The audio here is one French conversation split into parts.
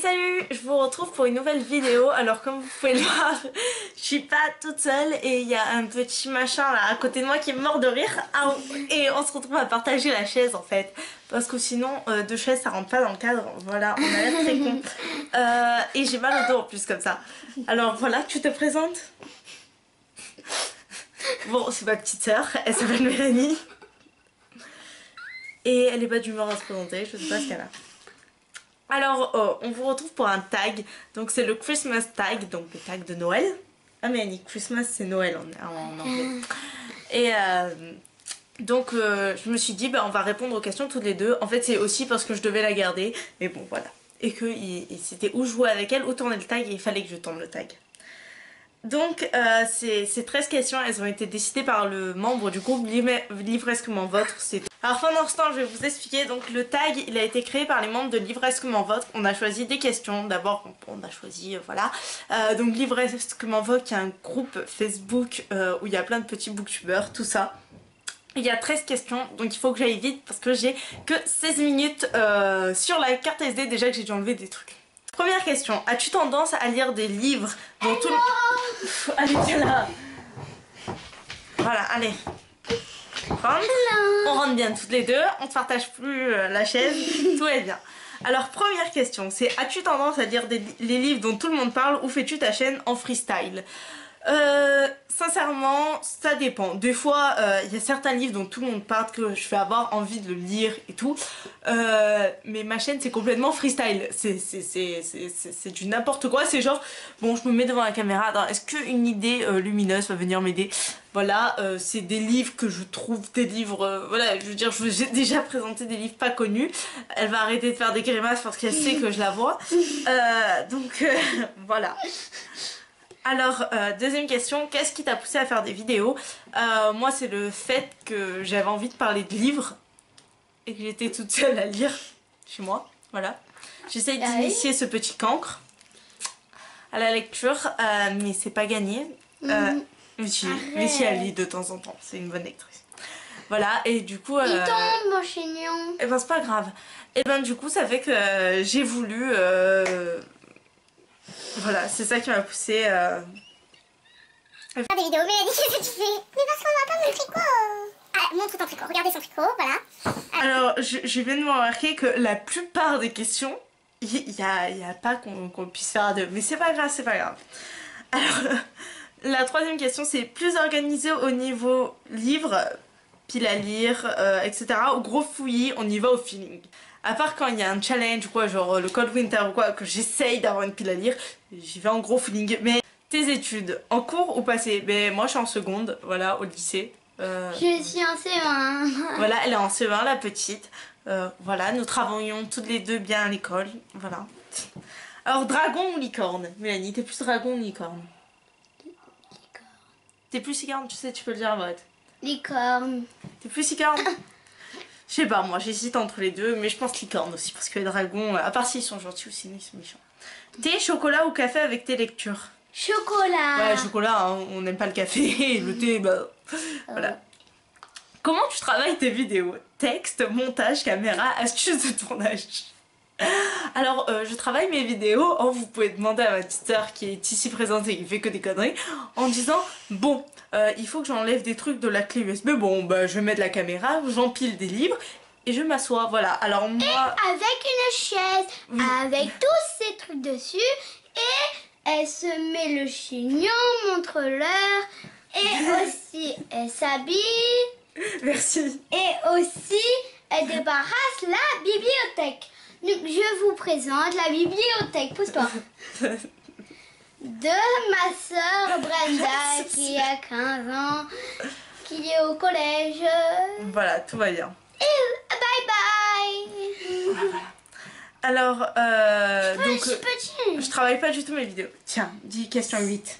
Salut, je vous retrouve pour une nouvelle vidéo. Alors comme vous pouvez le voir, je suis pas toute seule et il y a un petit machin là à côté de moi qui est mort de rire. Et on se retrouve à partager la chaise en fait. Parce que sinon deux chaises ça rentre pas dans le cadre. Voilà, on a l'air très con. Et j'ai mal au dos en plus comme ça. Alors voilà, tu te présentes? Bon, c'est ma petite sœur, elle s'appelle Mélanie. Et elle est pas d'humeur à se présenter, je sais pas ce qu'elle a. Alors, on vous retrouve pour un tag, donc c'est le Christmas tag, donc le tag de Noël. Ah mais Annie, Christmas c'est Noël en anglais. Et donc je me suis dit, bah, on va répondre aux questions toutes les deux. En fait c'est aussi parce que je devais la garder, mais bon voilà. Et que c'était ou jouer avec elle ou tourner le tag et il fallait que je tourne le tag. Donc ces 13 questions, elles ont été décidées par le membre du groupe Livresquement Votre. Alors pendant ce temps je vais vous expliquer. Donc le tag il a été créé par les membres de Livresquement Votre. On a choisi des questions. D'abord on a choisi voilà. Donc Livresquement Votre qui est un groupe Facebook où il y a plein de petits booktubeurs, tout ça. Il y a 13 questions, donc il faut que j'aille vite parce que j'ai que 16 minutes sur la carte SD, déjà que j'ai dû enlever des trucs. Première question, as-tu tendance à lire des livres dont tout le... Allez, viens là. Voilà, allez. On rentre bien toutes les deux, on ne partage plus la chaise, tout est bien. Alors première question, c'est as-tu tendance à lire les livres dont tout le monde parle ou fais-tu ta chaîne en freestyle? Sincèrement, ça dépend. Des fois, il y a certains livres dont tout le monde parle que je vais avoir envie de le lire et tout. Mais ma chaîne, c'est complètement freestyle. C'est du n'importe quoi. C'est genre, bon, je me mets devant la caméra. Est-ce qu'une idée lumineuse va venir m'aider? Voilà, c'est des livres que je trouve, des livres... voilà, je veux dire, j'ai déjà présenté des livres pas connus. Elle va arrêter de faire des grimaces parce qu'elle sait que je la vois. Donc, voilà. Alors, deuxième question, qu'est-ce qui t'a poussé à faire des vidéos? Moi, c'est le fait que j'avais envie de parler de livres et que j'étais toute seule à lire chez moi, voilà. J'essaye d'initier ce petit cancre à la lecture, mais c'est pas gagné. Mais si elle lit de temps en temps, c'est une bonne lectrice. Voilà, et du coup... Il tombe, mon chignon. Et ben, c'est pas grave. Et ben, du coup, ça fait que j'ai voulu... Voilà, c'est ça qui m'a poussée à faire des vidéos. Mais elle dit qu'est-ce que tu fais? Mais parce qu'on va pas montrer quoi. Ah, montre ton tricot, regardez son tricot, voilà. Alors, je viens de me remarquer que la plupart des questions, il y a pas qu'on puisse faire à deux. Mais c'est pas grave, c'est pas grave. Alors, la troisième question, c'est plus organisé au niveau livre, pile à lire, etc. Au gros fouillis, on y va au feeling. À part quand il y a un challenge ou quoi, genre le Cold Winter ou quoi, que j'essaye d'avoir une pile à lire, j'y vais en gros feeling. Mais tes études, en cours ou passé? Ben moi je suis en seconde, voilà, au lycée. Je suis en CE1. Voilà, elle est en CE1 la petite. Voilà, nous travaillons toutes les deux bien à l'école, voilà. Alors dragon ou licorne? Mélanie, t'es plus dragon ou licorne? Licorne. T'es plus licorne, tu sais, tu peux le dire à vote. Licorne. T'es plus licorne? Je sais pas, moi j'hésite entre les deux, mais je pense licorne aussi, parce que les dragons, à part s'ils sont gentils ou sinon ils sont méchants. Thé, chocolat ou café avec tes lectures? Chocolat. Ouais, chocolat, hein, on n'aime pas le café, et le thé, bah... Voilà. Comment tu travailles tes vidéos? Texte, montage, caméra, astuces de tournage? Alors, je travaille mes vidéos, vous pouvez demander à ma petite sœur qui est ici présente et qui fait que des conneries, en disant, bon, il faut que j'enlève des trucs de la clé USB, bon, bah je vais mettre la caméra, j'empile des livres, et je m'assois, voilà. Alors moi... Et avec une chaise, oui, avec tous ces trucs dessus, et elle se met le chignon, montre l'heure, et aussi elle s'habille. Merci. Et aussi, elle débarrasse la bibliothèque. Donc je vous présente la bibliothèque, pousse-toi, de ma soeur Brenda qui a 15 ans, qui est au collège. Voilà, tout va bien. Et bye bye. Voilà. Alors, donc, je travaille pas du tout mes vidéos. Tiens, dis question 8.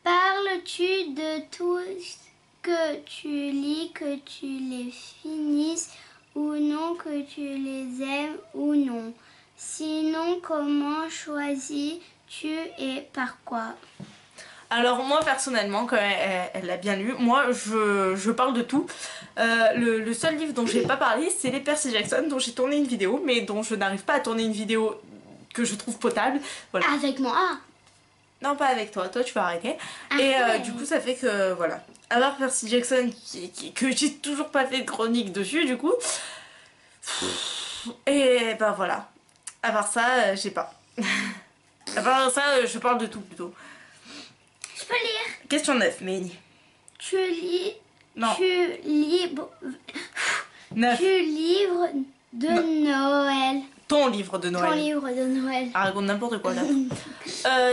Parles-tu de tout ce que tu lis, que tu les finisses ou non, que tu les aimes ou non? Sinon, comment choisis-tu et par quoi? Alors moi personnellement, quand elle l'a bien lu, moi je parle de tout. Le seul livre dont j'ai pas parlé, c'est les Percy Jackson, dont j'ai tourné une vidéo, mais dont je n'arrive pas à tourner une vidéo que je trouve potable. Voilà. Avec moi. Non, pas avec toi, toi tu vas arrêter. Ah Et ouais. du coup, ça fait que voilà. À part Percy Jackson, que j'ai toujours pas fait de chronique dessus, du coup. Et bah voilà. À part ça, j'ai pas. À part ça, je parle de tout plutôt. Je peux lire. Question 9, Méni. Tu lis. Non. Tu lis. 9. Tu livres de Noël. Ton livre de Noël. Ton livre de Noël. Ah, raconte n'importe quoi là.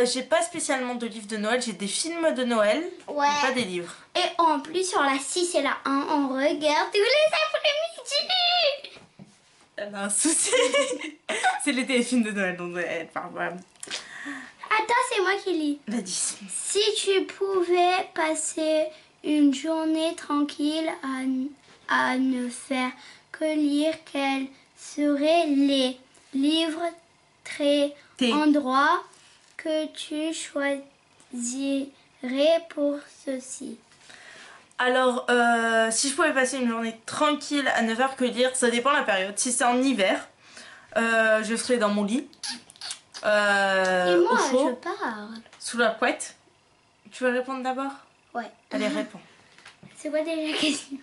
J'ai pas spécialement de livres de Noël, j'ai des films de Noël, Ouais. mais pas des livres. Et en plus, sur la 6 et la 1, on regarde tous les après-midi. Elle a un souci. C'est les téléfilms de Noël dont elle parle. Voilà. Attends, c'est moi qui lis. Vas-y. Si tu pouvais passer une journée tranquille à ne faire que lire, quels seraient les livres, endroits que tu choisirais pour ceci? Alors, si je pouvais passer une journée tranquille à ne faire que lire, ça dépend de la période. Si c'est en hiver, je serais dans mon lit. Et moi, au chaud, je parle. sous la couette. Tu veux répondre d'abord? Ouais. Allez, réponds. C'est quoi déjà la question?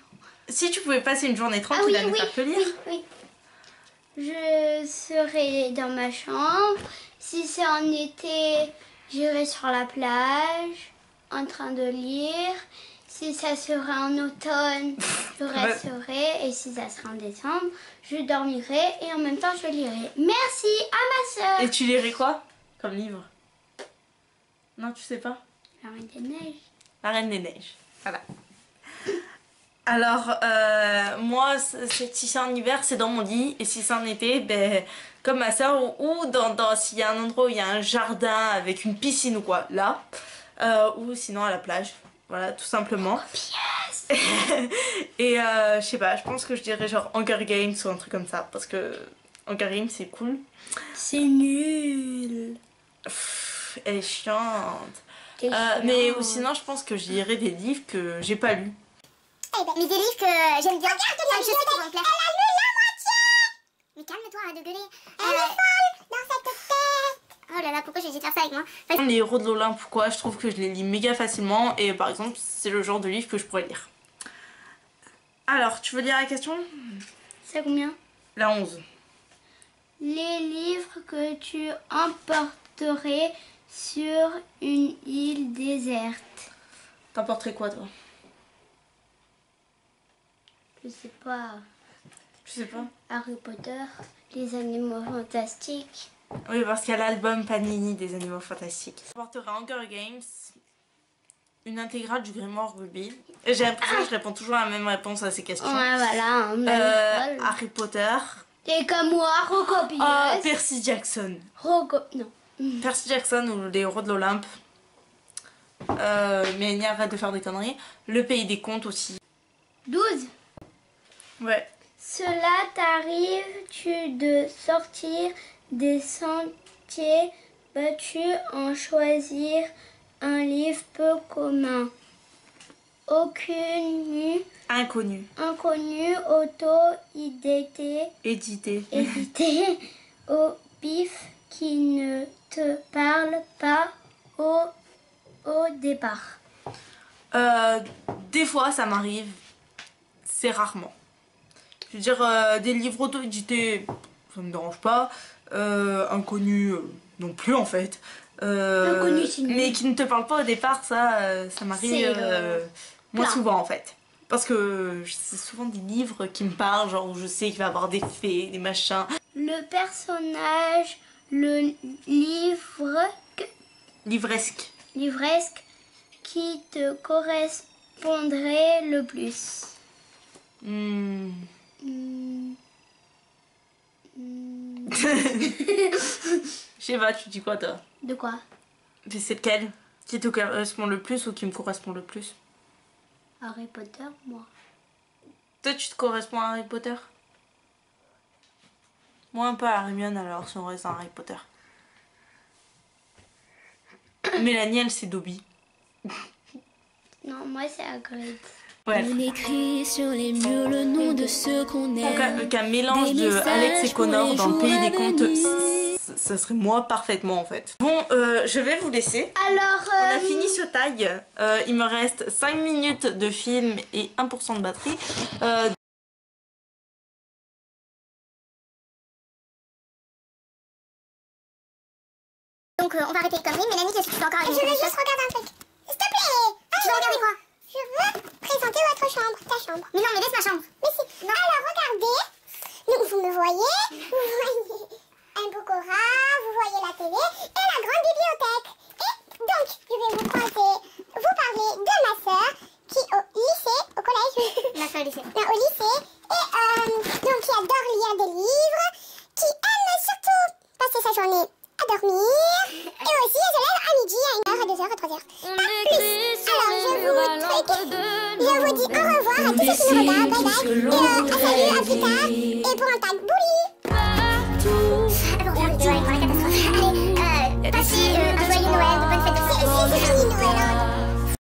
Si tu pouvais passer une journée tranquille à ne faire que lire, oui. Je serai dans ma chambre. Si c'est en été, j'irai sur la plage en train de lire. Si ça sera en automne, je resterai. Et si ça sera en décembre, je dormirai et en même temps je lirai. Merci à ma soeur. et tu lirais quoi comme livre? Non, tu sais pas? La Reine des Neiges. La Reine des Neiges. Voilà. Alors, moi, si c'est en hiver, c'est dans mon lit. Et si c'est en été, ben, comme ma soeur, ou s'il y a un endroit où il y a un jardin avec une piscine ou quoi, là. Ou sinon à la plage. Voilà, tout simplement. Yes. Et je sais pas, je pense que je dirais genre Hunger Games ou un truc comme ça. Parce que Hunger Games, c'est cool. C'est nul. Pff, elle est chiante. T'es Mais chiante. ou sinon, je pense que je lirais des livres que j'ai pas lus. Mais des livres que j'aime bien. Je sais qu'ils vont me plaire. Elle a lu la moitié. Mais calme-toi, arrête de gueuler. Elle est folle dans cette tête. Oh là là, pourquoi j'ai essayé de faire ça avec moi? Les héros de l'Olympe ou quoi, je trouve que je les lis méga facilement et par exemple, c'est le genre de livre que je pourrais lire. Alors, tu veux lire la question? C'est combien? La 11. Les livres que tu emporterais sur une île déserte. T'emporterais quoi, toi? Je sais pas. Je sais pas. Harry Potter, les animaux fantastiques. Oui, parce qu'il y a l'album Panini des animaux fantastiques. J'emporterais Hunger Games, une intégrale du Grimoire Ruby. Et j'ai l'impression que je réponds toujours la même réponse à ces questions. Ouais, voilà. Hein, Harry Potter. et comme moi, Rocopieuse. Percy Jackson. Non. Percy Jackson ou les héros de l'Olympe. Mais arrête de faire des conneries. Le pays des contes aussi. 12. Ouais. Cela t'arrive-tu de sortir des sentiers battus en choisir un livre peu commun? Aucune Inconnu. inconnue auto-édité Édité. au pif qui ne te parle pas au départ. Des fois ça m'arrive. C'est rarement. Je veux dire, des livres auto-édités, ça me dérange pas. Inconnus, non plus en fait. Inconnus, c'est nul. mais qui ne te parlent pas au départ, ça m'arrive moins plein. souvent en fait. Parce que c'est souvent des livres qui me parlent, genre où je sais qu'il va y avoir des fées, des machins. Le personnage, le Livresque. livresque qui te correspondrait le plus. Hmm. Je sais pas, tu dis quoi toi? De quoi? Mais c'est lequel? Qui te correspond le plus ou qui me correspond le plus? Harry Potter, moi. Toi tu te corresponds à Harry Potter? Moi un peu à Hermione alors si on reste dans Harry Potter. Mélanie elle c'est Dobby. Non, moi c'est Hagrid. Ouais. On écrit sur les murs le nom de ceux qu'on aime. Donc un mélange de Alex et Connor dans le pays des contes ça serait moi parfaitement en fait. Bon, je vais vous laisser. Alors, On a fini ce tag. Il me reste 5 minutes de film et 1% de batterie. Donc on va arrêter les conneries. Mélanie, qu'est-ce que tu fais encore avec Je veux juste regarder un truc. S'il te plaît. Tu veux regarder quoi? Je veux présenter votre chambre, ta chambre. Mais non, mais laisse ma chambre. Mais si. Non. Alors regardez. Donc vous me voyez. Vous voyez un Bokora, vous voyez la télé et la grande bibliothèque. Et donc je vais vous parler de ma soeur qui au lycée, au collège. Ma soeur au lycée. Non, au lycée. Et donc qui adore lire des livres, qui aime surtout passer sa journée à dormir. Et aussi, elle se lève à midi, à 1h, à 2h, à 3h. Alors, je vous dis au revoir à tous ceux qui nous regardent. Bye bye. Et salut, à plus tard. Et pour un tag bouli. Pour faire une vidéo avec moi, la catastrophe. Allez, passez un joyeux Noël, de bonnes fêtes de fin d'année. C'est fini Noël, hein.